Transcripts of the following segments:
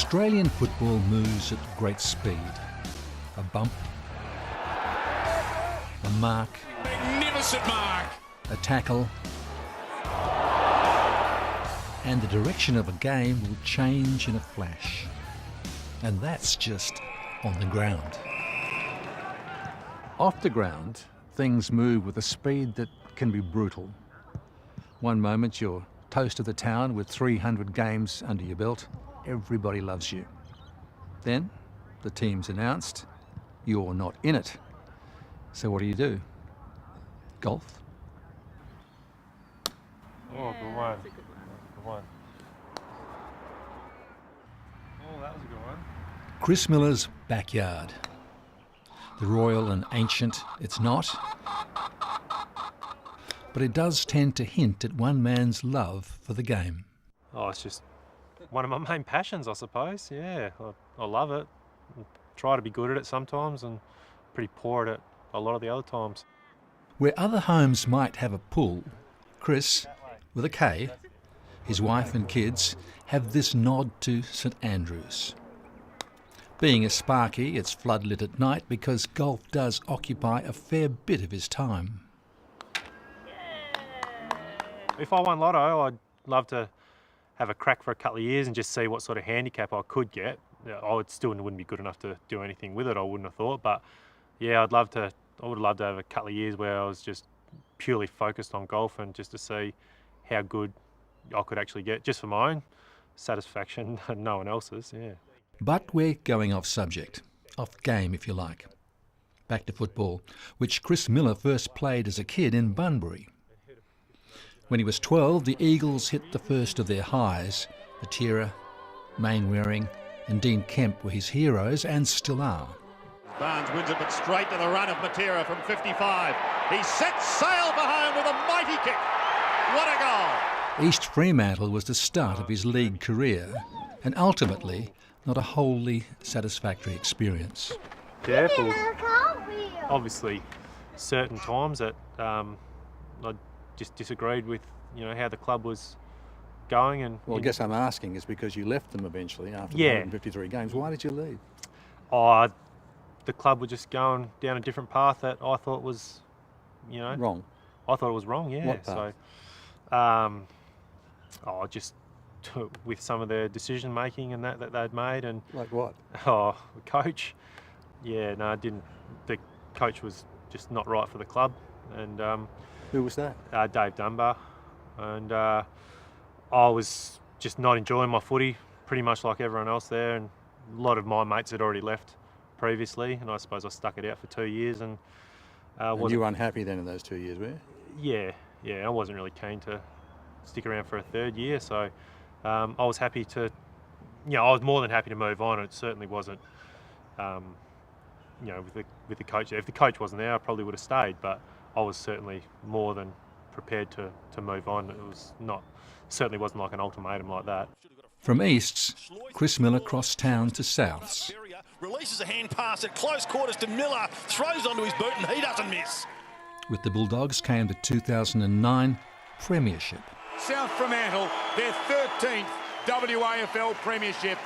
Australian football moves at great speed. A bump, a mark, Magnificent mark! a tackle, and the direction of a game will change in a flash. And that's just on the ground. Off the ground, things move with a speed that can be brutal. One moment you're toast of the town with 300 games under your belt. Everybody loves you. Then the team's announced, you're not in it. So what do? Golf? Oh, good one. Good one. Oh, that was a good one. Kris Miller's backyard. The royal and ancient, it's not. But it does tend to hint at one man's love for the game. Oh, it's just one of my main passions, I suppose. Yeah, I love it. I try to be good at it sometimes and pretty poor at it a lot of the other times. Where other homes might have a pool, Kris, with a K, his wife and kids, have this nod to St Andrews. Being a Sparky, it's floodlit at night because golf does occupy a fair bit of his time. If I won lotto, I'd love to have a crack for a couple of years and just see what sort of handicap I could get. I wouldn't be good enough to do anything with it, I wouldn't have thought. But yeah, I would love to have a couple of years where I was just purely focused on golf and just to see how good I could actually get, just for my own satisfaction and no one else's, yeah. But we're going off subject, off game if you like. Back to football, which Kris Miller first played as a kid in Bunbury. When he was 12, the Eagles hit the first of their highs. Matera, Mainwaring and Dean Kemp were his heroes and still are. Barnes wins it, but straight to the run of Matera from 55. He sets sail for home with a mighty kick. What a goal! East Fremantle was the start of his league career, and ultimately not a wholly satisfactory experience. Yeah, obviously certain times that I just disagreed with, how the club was going. And Well, I guess I'm asking is because you left them eventually after 153 games. Why did you leave? The club was just going down a different path that I thought was, Wrong. I thought it was wrong, yeah. What path? So, just with some of their decision making and that they'd made, and Like what? the coach, I didn't. The coach was just not right for the club, and Who was that? Dave Dunbar, and I was just not enjoying my footy, pretty much like everyone else there, and a lot of my mates had already left previously, and I suppose I stuck it out for 2 years, and And you were unhappy then in those 2 years, were you? Yeah, I wasn't really keen to stick around for a third year, so I was happy to, I was more than happy to move on. It certainly wasn't, with the coach. If the coach wasn't there, I probably would have stayed, but I was certainly more than prepared to move on. It was certainly wasn't like an ultimatum like that. From Easts, Kris Miller crossed town to Souths. Releases a hand pass at close quarters to Miller, throws onto his boot and he doesn't miss. With the Bulldogs came the 2009 Premiership. South Fremantle, their 13th WAFL Premiership.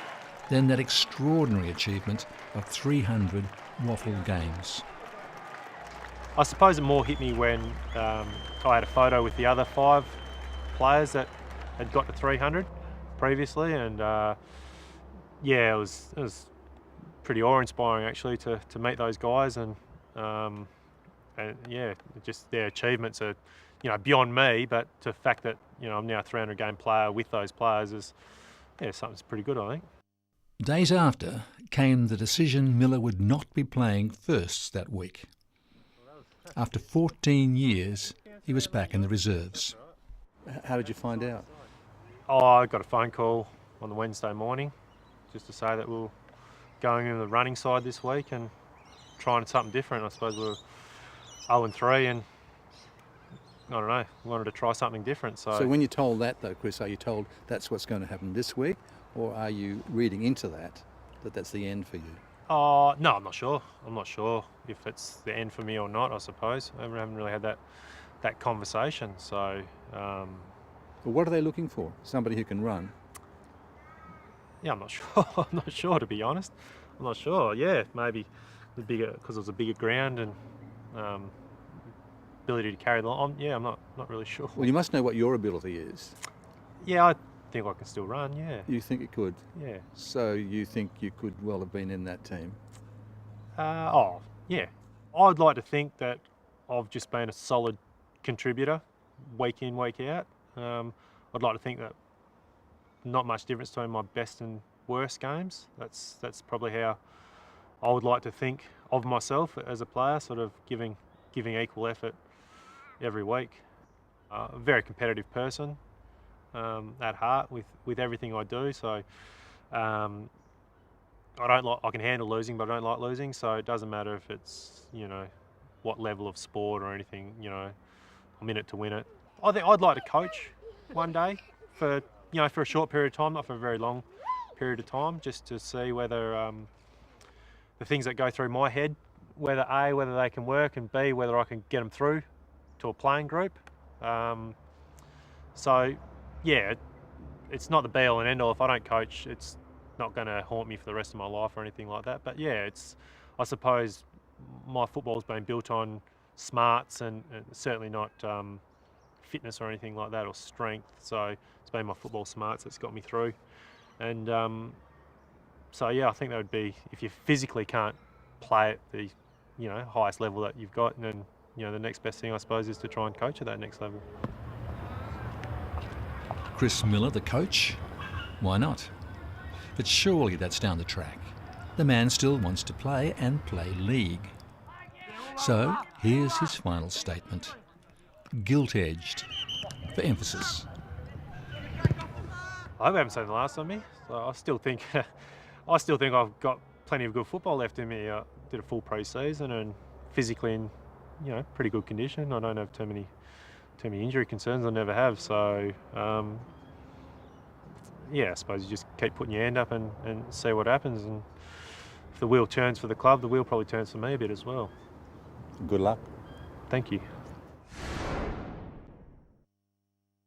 Then that extraordinary achievement of 300 WAFL games. I suppose it more hit me when I had a photo with the other 5 players that had got to 300 previously, and it was pretty awe-inspiring actually to meet those guys, and just their achievements are beyond me, but the fact that I'm now a 300 game player with those players is something's pretty good, I think. Days after came the decision Miller would not be playing firsts that week. After 14 years, he was back in the reserves. How did you find out? I got a phone call on the Wednesday morning just to say that we were going in the running side this week and trying something different. I suppose we were 0-3 and I don't know, wanted to try something different. So when you're told that though, Kris, are you told that's what's going to happen this week, or are you reading into that that's the end for you? No, I'm not sure. I'm not sure if it's the end for me or not, I suppose. I haven't really had that conversation. So, Well, what are they looking for? Somebody who can run? Yeah, I'm not sure. I'm not sure, to be honest. I'm not sure. Yeah, maybe the bigger, because it was a bigger ground and ability to carry the line. Yeah, I'm not really sure. Well, you must know what your ability is. Yeah, I think I can still run. Yeah. You think it could? Yeah. So you think you could well have been in that team? Oh, yeah. I'd like to think that I've just been a solid contributor, week in, week out. I'd like to think that not much difference between my best and worst games. That's probably how I would like to think of myself as a player, sort of giving equal effort every week. A very competitive person at heart with everything I do. So I can handle losing, but I don't like losing. So it doesn't matter if it's, you know, what level of sport or anything. You know, I'm in it to win it. I think I'd like to coach one day for a short period of time, not for a very long period of time, just to see whether the things that go through my head, whether they can work, and B, whether I can get them through to a playing group. So yeah, it's not the be all and end all. If I don't coach, it's not going to haunt me for the rest of my life or anything like that. But yeah, I suppose my football's been built on smarts and certainly not fitness or anything like that, or strength. So it's been my football smarts that's got me through. And so yeah, I think that would be, if you physically can't play at the highest level that you've got, and then the next best thing I suppose is to try and coach at that next level. Kris Miller, the coach? Why not? But surely that's down the track. The man still wants to play and play league. So here's his final statement. Gilt-edged, for emphasis. I hope I haven't seen the last of me. So I still think I've got plenty of good football left in me. I did a full pre-season and physically in pretty good condition. I don't have too many injury concerns. I never have. So yeah, I suppose you just keep putting your hand up and see what happens. And if the wheel turns for the club, the wheel probably turns for me a bit as well. Good luck. Thank you.